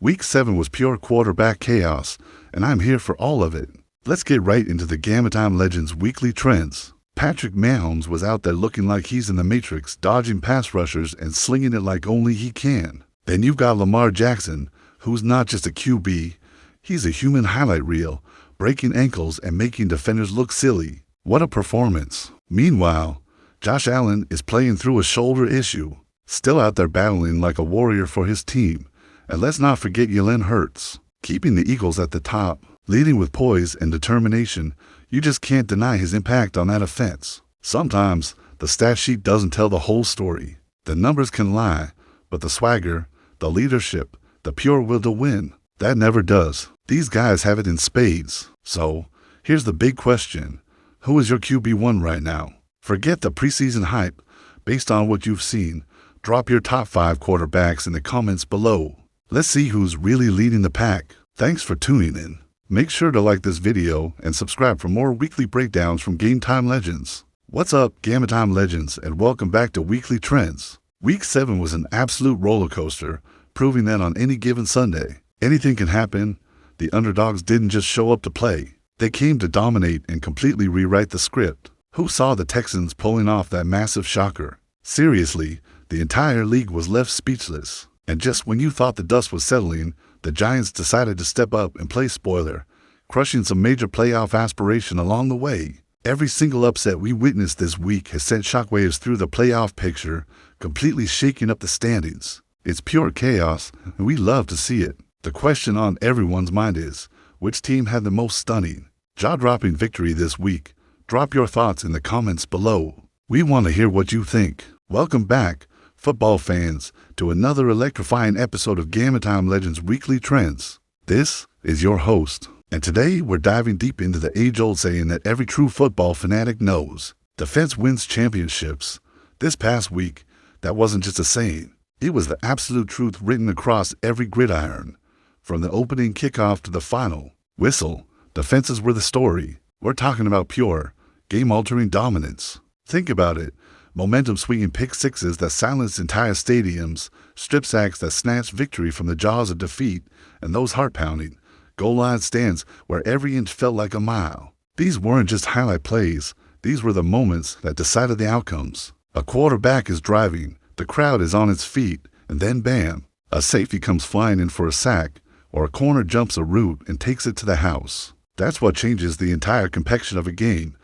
Week 7 was pure quarterback chaos, and I'm here for all of it. Let's get right into the Gametyme Legendz weekly trends. Patrick Mahomes was out there looking like he's in the Matrix, dodging pass rushers and slinging it like only he can. Then you've got Lamar Jackson, who's not just a QB, he's a human highlight reel, breaking ankles and making defenders look silly. What a performance. Meanwhile, Josh Allen is playing through a shoulder issue, still out there battling like a warrior for his team. And let's not forget Jalen Hurts, keeping the Eagles at the top, leading with poise and determination. You just can't deny his impact on that offense. Sometimes the stat sheet doesn't tell the whole story. The numbers can lie, but the swagger, the leadership, the pure will to win, that never does. These guys have it in spades. So, here's the big question. Who is your QB1 right now? Forget the preseason hype. Based on what you've seen, drop your top 5 quarterbacks in the comments below. Let's see who's really leading the pack. Thanks for tuning in. Make sure to like this video and subscribe for more weekly breakdowns from Gametyme Legendz. What's up, Gametyme Legendz, and welcome back to Weekly Trends. Week 7 was an absolute roller coaster, proving that on any given Sunday, anything can happen. The underdogs didn't just show up to play. They came to dominate and completely rewrite the script. Who saw the Texans pulling off that massive shocker? Seriously, the entire league was left speechless. And just when you thought the dust was settling, the Giants decided to step up and play spoiler, crushing some major playoff aspiration along the way. Every single upset we witnessed this week has sent shockwaves through the playoff picture, completely shaking up the standings. It's pure chaos, and we love to see it. The question on everyone's mind is, which team had the most stunning, jaw-dropping victory this week? Drop your thoughts in the comments below. We want to hear what you think. Welcome back, football fans, to another electrifying episode of Gametyme Legendz Weekly Trends. This is your host, and today we're diving deep into the age-old saying that every true football fanatic knows: defense wins championships. This past week, that wasn't just a saying. It was the absolute truth written across every gridiron. From the opening kickoff to the final whistle, defenses were the story. We're talking about pure, game-altering dominance. Think about it. Momentum-swinging pick sixes that silenced entire stadiums, strip sacks that snatched victory from the jaws of defeat, and those heart-pounding goal line stands where every inch felt like a mile. These weren't just highlight plays. These were the moments that decided the outcomes. A quarterback is driving, the crowd is on its feet, and then bam, a safety comes flying in for a sack, or a corner jumps a route and takes it to the house. That's what changes the entire complexion of a game,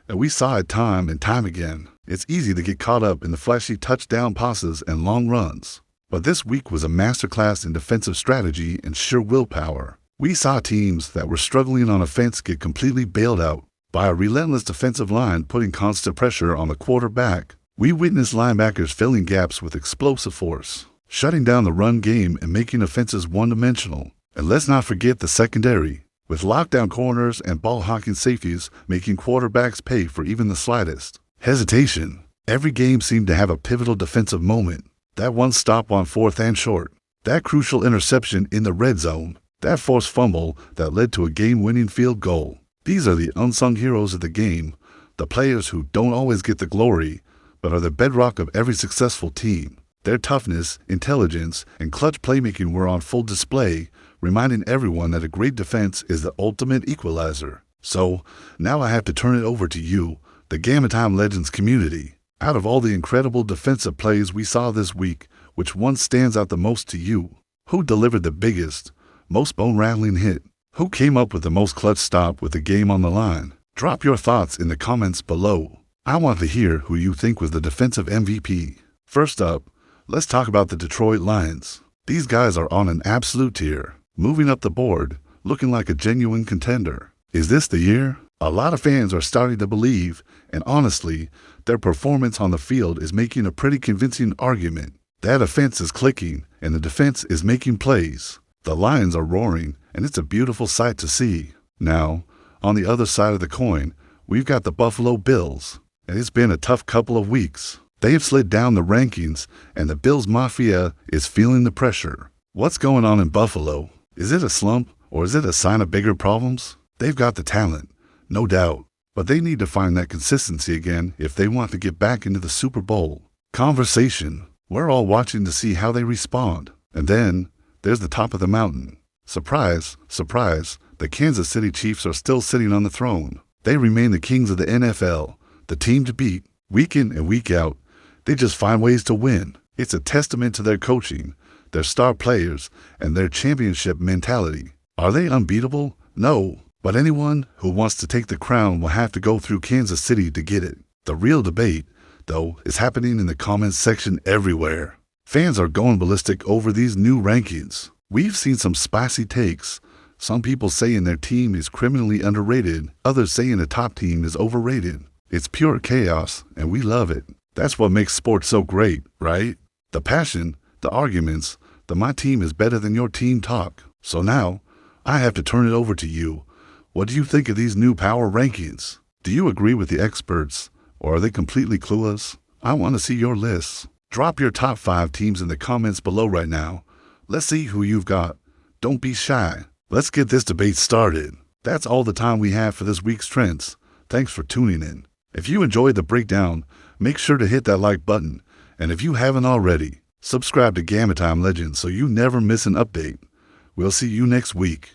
and we saw it time and time again. It's easy to get caught up in the flashy touchdown passes and long runs. But this week was a masterclass in defensive strategy and sheer willpower. We saw teams that were struggling on offense get completely bailed out by a relentless defensive line putting constant pressure on the quarterback. We witnessed linebackers filling gaps with explosive force, shutting down the run game and making offenses one-dimensional. And let's not forget the secondary, with lockdown corners and ball-hawking safeties making quarterbacks pay for even the slightest hesitation. Every game seemed to have a pivotal defensive moment. That one stop on 4th and short, that crucial interception in the red zone, that forced fumble that led to a game-winning field goal. These are the unsung heroes of the game, the players who don't always get the glory, but are the bedrock of every successful team. Their toughness, intelligence, and clutch playmaking were on full display, reminding everyone that a great defense is the ultimate equalizer. So, now I have to turn it over to you, the Gametyme Legendz community. Out of all the incredible defensive plays we saw this week, which one stands out the most to you? Who delivered the biggest, most bone-rattling hit? Who came up with the most clutch stop with the game on the line? Drop your thoughts in the comments below. I want to hear who you think was the defensive MVP. First up, let's talk about the Detroit Lions. These guys are on an absolute tier, moving up the board, looking like a genuine contender. Is this the year? A lot of fans are starting to believe, and honestly, their performance on the field is making a pretty convincing argument. That offense is clicking, and the defense is making plays. The Lions are roaring, and it's a beautiful sight to see. Now, on the other side of the coin, we've got the Buffalo Bills, and it's been a tough couple of weeks. They have slid down the rankings, and the Bills Mafia is feeling the pressure. What's going on in Buffalo? Is it a slump, or is it a sign of bigger problems? They've got the talent, no doubt, but they need to find that consistency again if they want to get back into the Super Bowl conversation. We're all watching to see how they respond. And then, there's the top of the mountain. Surprise, surprise, the Kansas City Chiefs are still sitting on the throne. They remain the kings of the NFL, the team to beat. Week in and week out, they just find ways to win. It's a testament to their coaching, their star players, and their championship mentality. Are they unbeatable? No, but anyone who wants to take the crown will have to go through Kansas City to get it. The real debate, though, is happening in the comments section everywhere. Fans are going ballistic over these new rankings. We've seen some spicy takes. Some people saying their team is criminally underrated, others saying the top team is overrated. It's pure chaos, and we love it. That's what makes sports so great, right? The passion, the arguments, the my team is better than your team talk. So now, I have to turn it over to you. What do you think of these new power rankings? Do you agree with the experts, or are they completely clueless? I want to see your lists. Drop your top 5 teams in the comments below right now. Let's see who you've got. Don't be shy. Let's get this debate started. That's all the time we have for this week's Trends. Thanks for tuning in. If you enjoyed the breakdown, make sure to hit that like button. And if you haven't already, subscribe to Gametyme Legendz so you never miss an update. We'll see you next week.